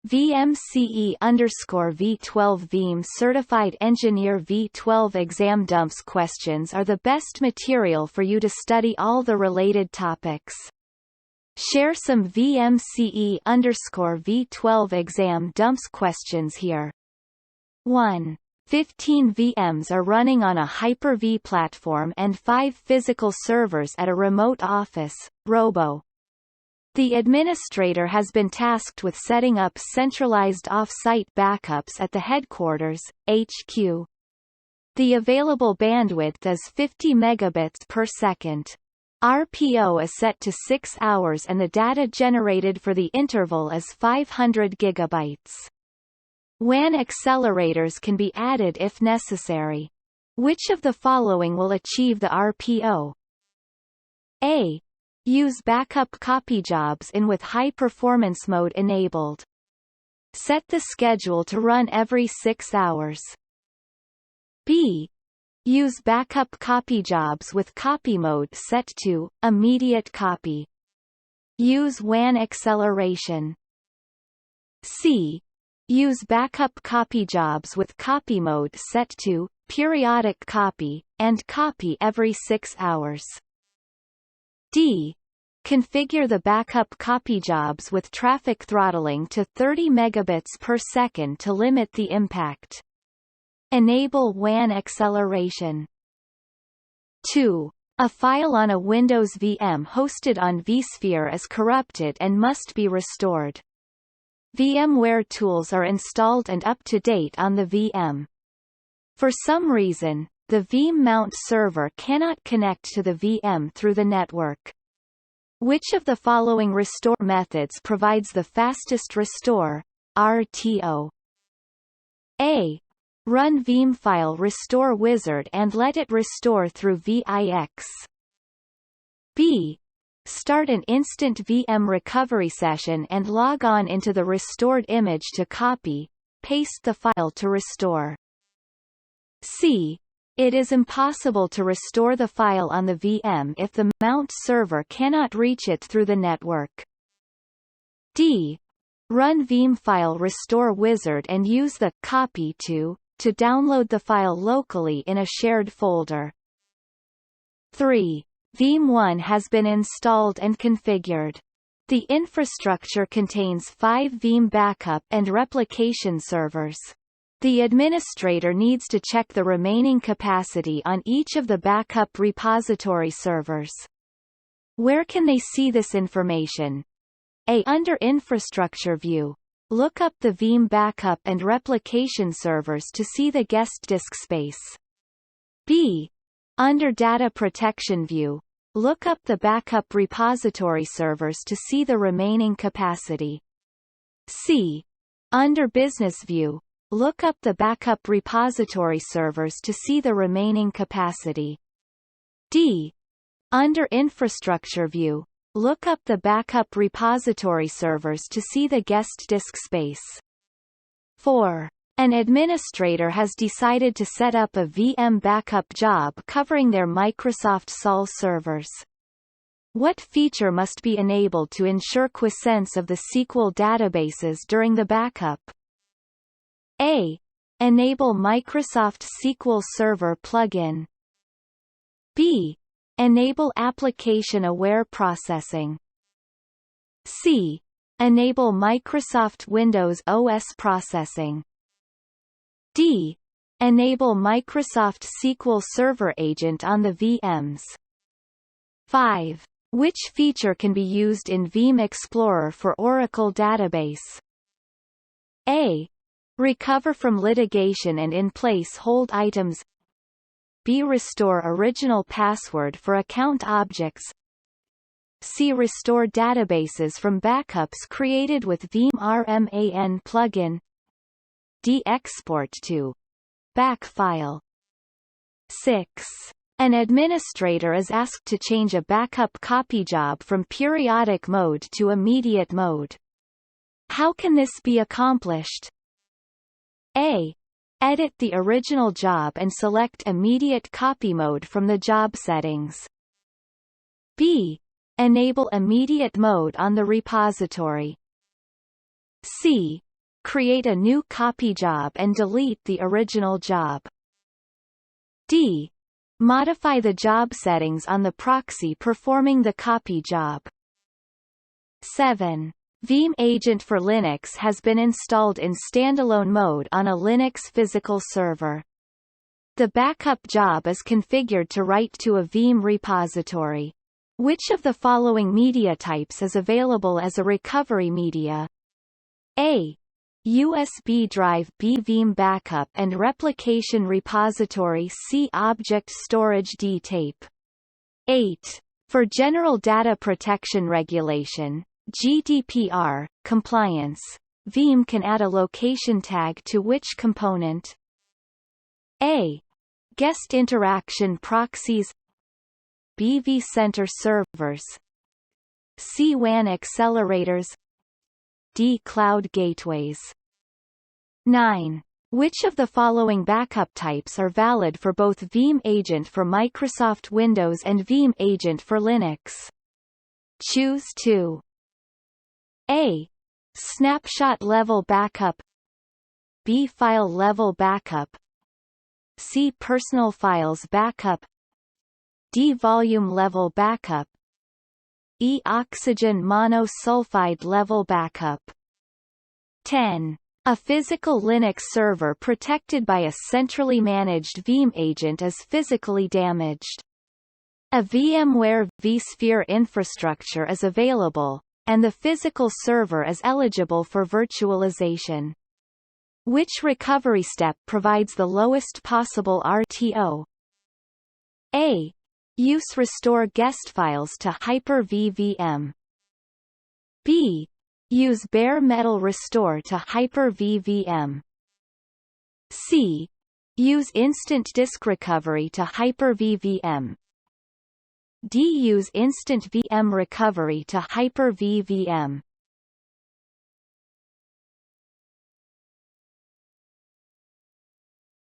VMCE_V12 Veeam Certified Engineer V12 exam dumps questions are the best material for you to study all the related topics. Share some VMCE_V12 exam dumps questions here. 1. 15 VMs are running on a Hyper-V platform and 5 physical servers at a remote office, Robo. The administrator has been tasked with setting up centralized off-site backups at the headquarters, HQ. The available bandwidth is 50 megabits per second. RPO is set to 6 hours and the data generated for the interval is 500 gigabytes. WAN accelerators can be added if necessary. Which of the following will achieve the RPO? A. Use backup copy jobs in with high performance mode enabled. Set the schedule to run every 6 hours. B. Use backup copy jobs with copy mode set to immediate copy. Use WAN acceleration. C. Use backup copy jobs with copy mode set to periodic copy, and copy every 6 hours. D. Configure the backup copy jobs with traffic throttling to 30 megabits per second to limit the impact. Enable WAN acceleration. 2. A file on a Windows VM hosted on vSphere is corrupted and must be restored. VMware tools are installed and up to date on the VM. For some reason, the Veeam mount server cannot connect to the VM through the network. Which of the following restore methods provides the fastest restore, RTO? A. Run Veeam file restore wizard and let it restore through VIX. B. Start an instant VM recovery session and log on into the restored image to copy, paste the file to restore. C. It is impossible to restore the file on the VM if the mount server cannot reach it through the network. D. Run Veeam file restore wizard and use the copy to download the file locally in a shared folder. 3. Veeam 1 has been installed and configured. The infrastructure contains 5 Veeam backup and replication servers. The administrator needs to check the remaining capacity on each of the backup repository servers. Where can they see this information? A. Under Infrastructure view. Look up the Veeam backup and replication servers to see the guest disk space. B. Under Data Protection view. Look up the backup repository servers to see the remaining capacity. C. Under Business view. Look up the backup repository servers to see the remaining capacity. D. Under Infrastructure view. Look up the backup repository servers to see the guest disk space. 4. An administrator has decided to set up a VM backup job covering their Microsoft SOL servers. What feature must be enabled to ensure quiescence of the SQL databases during the backup? A. Enable Microsoft SQL Server plugin. B. Enable application-aware processing. C. Enable Microsoft Windows OS processing. D. Enable Microsoft SQL Server Agent on the VMs. 5. Which feature can be used in Veeam Explorer for Oracle Database? A. Recover from litigation and in-place hold items. B. Restore original password for account objects. C. Restore databases from backups created with Veeam RMAN plugin. D. Export to back file. 6. An administrator is asked to change a backup copy job from periodic mode to immediate mode. How can this be accomplished? A. Edit the original job and select immediate copy mode from the job settings. B. Enable immediate mode on the repository. C. create a new copy job and delete the original job. D. Modify the job settings on the proxy performing the copy job. 7. Veeam Agent for Linux has been installed in standalone mode on a Linux physical server. The backup job is configured to write to a Veeam repository. Which of the following media types is available as a recovery media? A. USB drive. B. Veeam backup and replication repository. C. Object storage. D. Tape. 8. For general data protection regulation (GDPR) compliance, Veeam can add a location tag to which component? A. Guest interaction proxies. B. vCenter servers. C. WAN accelerators. D. Cloud gateways. 9. Which of the following backup types are valid for both Veeam Agent for Microsoft Windows and Veeam Agent for Linux? Choose 2. A. Snapshot level backup. B. File level backup. C. Personal files backup. D. Volume level backup. E. Oxygen monosulfide level backup. 10. A physical Linux server protected by a centrally managed Veeam agent is physically damaged. A VMware vSphere infrastructure is available, and the physical server is eligible for virtualization. Which recovery step provides the lowest possible RTO? A. Use restore guest files to Hyper-V VM. B. Use bare metal restore to Hyper-V VM. C. Use instant disk recovery to Hyper-V VM. D. Use instant VM recovery to Hyper-V VM.